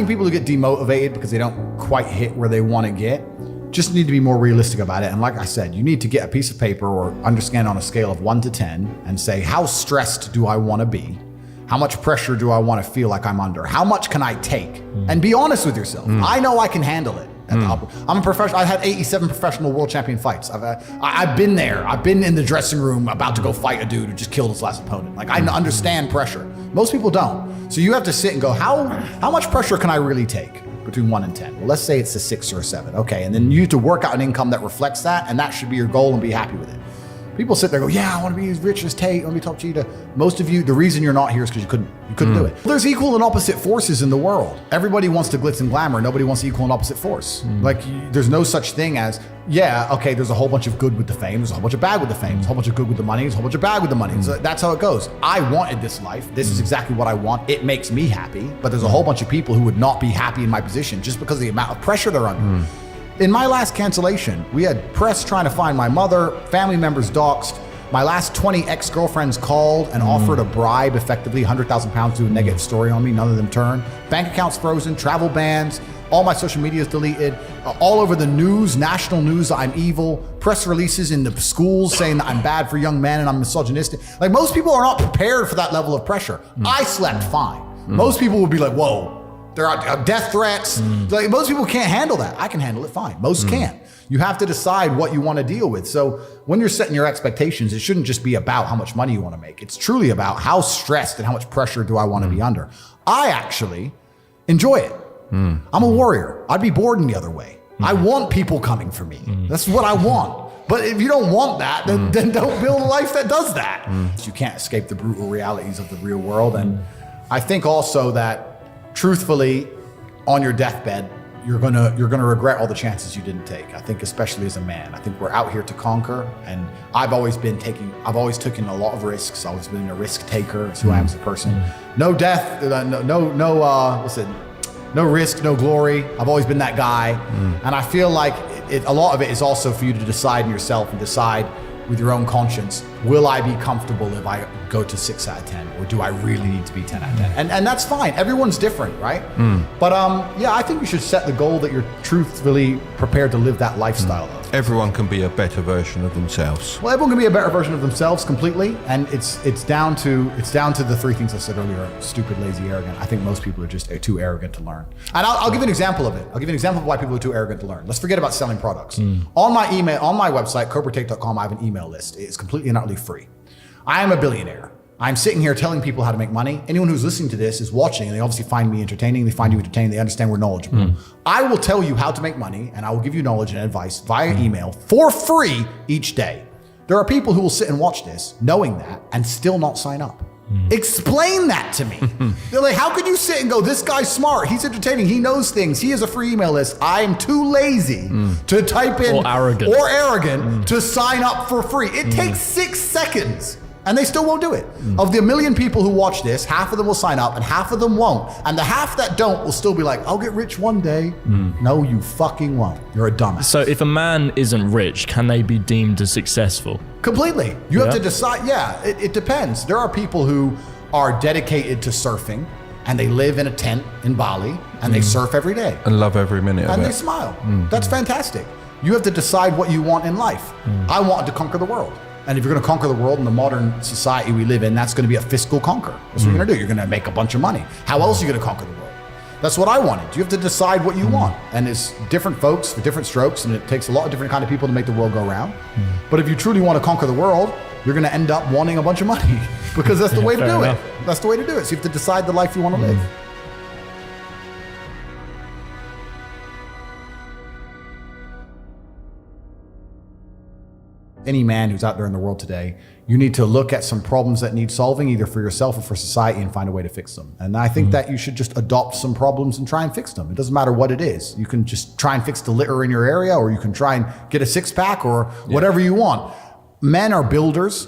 think people who get demotivated because they don't quite hit where they want to get just need to be more realistic about it. And like I said, you need to get a piece of paper or understand on a scale of 1 to 10 and say, how stressed do I want to be? How much pressure do I want to feel like I'm under? How much can I take? And be honest with yourself. I know I can handle it. I'm a professional. I had 87 professional world champion fights. I've been there. I've been in the dressing room about to go fight a dude who just killed his last opponent. Like, I understand pressure. Most people don't. So you have to sit and go, how much pressure can I really take between 1 and 10? Well, let's say it's a 6 or a 7. Okay, and then you have to work out an income that reflects that, and that should be your goal, and be happy with it. People sit there and go, yeah, I want to be as rich as Tate, I want to be top cheetah. Most of you, the reason you're not here is because you couldn't do it. There's equal and opposite forces in the world. Everybody wants to glitz and glamour. Nobody wants equal and opposite force. Like, there's no such thing as, yeah, okay, there's a whole bunch of good with the fame, there's a whole bunch of bad with the fame, there's a whole bunch of good with the money, there's a whole bunch of bad with the money. So that's how it goes. I wanted this life. This is exactly what I want. It makes me happy, but there's a whole bunch of people who would not be happy in my position just because of the amount of pressure they're under. In my last cancellation, we had press trying to find my mother, family members doxxed. My last 20 ex-girlfriends called and offered a bribe, effectively 100,000 pounds, to do a negative story on me. None of them turned. Bank accounts frozen, travel bans, all my social media is deleted. All over the news, national news, I'm evil. Press releases in the schools saying that I'm bad for young men and I'm misogynistic. Like, most people are not prepared for that level of pressure. I slept fine. Most people would be like, whoa, there are death threats. Like, most people can't handle that. I can handle it fine. Most can't. You have to decide what you want to deal with. So when you're setting your expectations, it shouldn't just be about how much money you want to make. It's truly about how stressed and how much pressure do I want to be under. I actually enjoy it. I'm a warrior. I'd be bored in the other way. I want people coming for me. That's what I want. But if you don't want that, then don't build a life that does that. You can't escape the brutal realities of the real world. And I think also that, truthfully, on your deathbed, you're gonna regret all the chances you didn't take. I think, especially as a man, I think we're out here to conquer, and I've always taken a lot of risks. I've always been a risk taker. It's who I am as a person. No death, no risk, no glory. I've always been that guy, and I feel like a lot of it is also for you to decide in yourself and decide with your own conscience, will I be comfortable if I go to 6 out of 10, or do I really need to be 10 out of 10? And that's fine. Everyone's different, right? But yeah, I think you should set the goal that you're truthfully prepared to live that lifestyle of. Everyone can be a better version of themselves. Well, everyone can be a better version of themselves completely, and it's down to the 3 things I said earlier: stupid, lazy, arrogant. I think most people are just too arrogant to learn. And I'll give you an example of it. I'll give you an example of why people are too arrogant to learn. Let's forget about selling products. On my website, cobratate.com, I have an email list. It's completely and utterly free. I am a billionaire. I'm sitting here telling people how to make money. Anyone who's listening to this is watching, and they obviously find me entertaining. They find you entertaining. They understand we're knowledgeable. I will tell you how to make money, and I will give you knowledge and advice via email for free each day. There are people who will sit and watch this knowing that and still not sign up. Explain that to me. They're like, how could you sit and go, this guy's smart, he's entertaining, he knows things, he has a free email list. I am too lazy to type in or arrogant to sign up for free. It takes 6 seconds. And they still won't do it. Of the 1 million people who watch this, half of them will sign up and half of them won't. And the half that don't will still be like, I'll get rich one day. No, you fucking won't. You're a dumbass. So if a man isn't rich, can they be deemed as successful? Completely. You have to decide. Yeah, it depends. There are people who are dedicated to surfing, and they live in a tent in Bali, and they surf every day. And love every minute of it. And they smile. That's fantastic. You have to decide what you want in life. I wanted to conquer the world. And if you're going to conquer the world in the modern society we live in, that's going to be a fiscal conquer. That's what you're going to do. You're going to make a bunch of money. How else are you going to conquer the world? That's what I wanted. You have to decide what you want. And it's different folks for different strokes, and it takes a lot of different kind of people to make the world go round. But if you truly want to conquer the world, you're going to end up wanting a bunch of money because that's the way to do it. That's the way to do it. So you have to decide the life you want to live. Any man who's out there in the world today, you need to look at some problems that need solving, either for yourself or for society, and find a way to fix them. And I think that you should just adopt some problems and try and fix them. It doesn't matter what it is. You can just try and fix the litter in your area, or you can try and get a 6-pack, or whatever you want. Men are builders.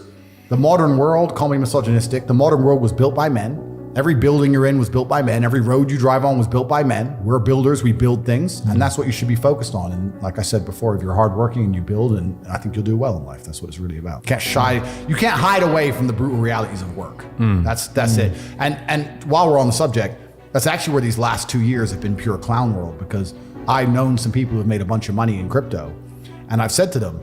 The modern world, call me misogynistic, the modern world was built by men. Every building you're in was built by men. Every road you drive on was built by men. We're builders, we build things, and that's what you should be focused on. And like I said before, if you're hardworking and you build, and I think you'll do well in life. That's what it's really about. You can't hide away from the brutal realities of work. That's it. And while we're on the subject, That's actually where these last 2 years have been pure clown world, because I've known some people who have made a bunch of money in crypto. And I've said to them,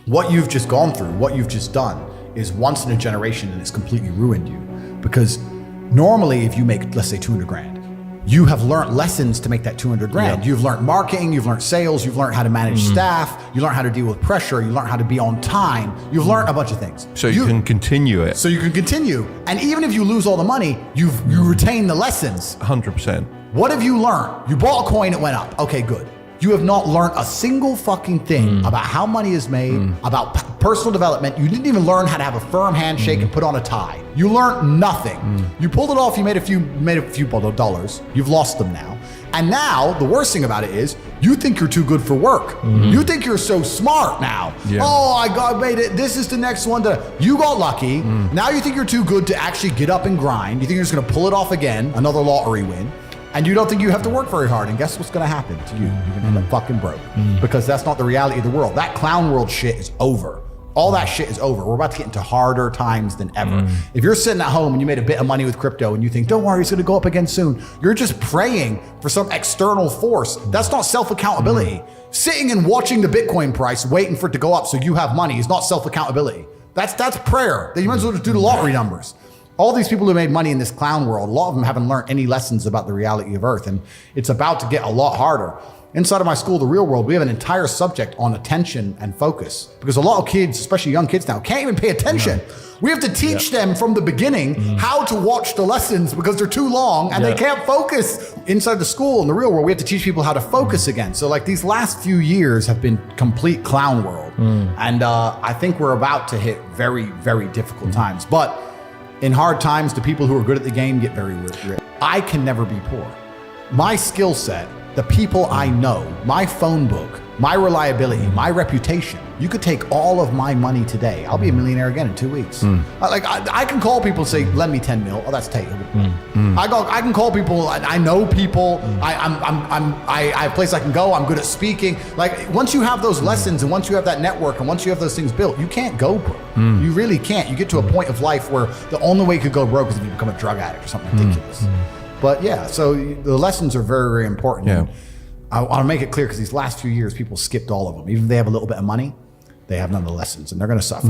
what you've just gone through, what you've just done is once in a generation, and it's completely ruined you. Because normally if you make, let's say 200 grand, you have learned lessons to make that 200 grand. Yep. You've learned marketing, you've learned sales, you've learned how to manage staff, you learned how to deal with pressure, you learned how to be on time, you've learned a bunch of things. So you can continue it. So you can continue. And even if you lose all the money, you retain the lessons. 100%. What have you learned? You bought a coin, it went up. Okay, good. You have not learned a single fucking thing about how money is made, about personal development. You didn't even learn how to have a firm handshake and put on a tie. You learned nothing. You pulled it off, you made a few dollars. You've lost them now. And now, the worst thing about it is, you think you're too good for work. You think you're so smart now. Yeah. Oh, I made it. This is the next one. You got lucky. Now you think you're too good to actually get up and grind. You think you're just going to pull it off again, another lottery win. And you don't think you have to work very hard. And guess what's going to happen to you? You're going to end up fucking broke. Because that's not the reality of the world. That clown world shit is over. All that shit is over. We're about to get into harder times than ever. If you're sitting at home and you made a bit of money with crypto and you think, don't worry, it's going to go up again soon, you're just praying for some external force. That's not self-accountability. Sitting and watching the Bitcoin price, waiting for it to go up so you have money, is not self-accountability. That's prayer. You might as well just do the lottery numbers. All these people who made money in this clown world, a lot of them haven't learned any lessons about the reality of Earth, and it's about to get a lot harder. Inside of my school, The Real World, we have an entire subject on attention and focus, because a lot of kids, especially young kids now, can't even pay attention. No. We have to teach them from the beginning how to watch the lessons, because they're too long and they can't focus. Inside the school, in The Real World, we have to teach people how to focus again. So like these last few years have been complete clown world. And I think we're about to hit very, very difficult times. But in hard times, the people who are good at the game get very rich. I can never be poor. My skill set, the people I know, my phone book, my reliability, my reputation, you could take all of my money today. I'll be a millionaire again in 2 weeks. I can call people and say, lend me 10 mil. Oh, that's Tate. I can call people. I know people. I have a place I can go. I'm good at speaking. Like once you have those lessons and once you have that network and once you have those things built, you can't go broke. You really can't. You get to a point of life where the only way you could go broke is if you become a drug addict or something ridiculous. But yeah, so the lessons are very, very important. Yeah. I want to make it clear because these last few years, people skipped all of them. Even if they have a little bit of money, they have none of the lessons and they're going to suffer.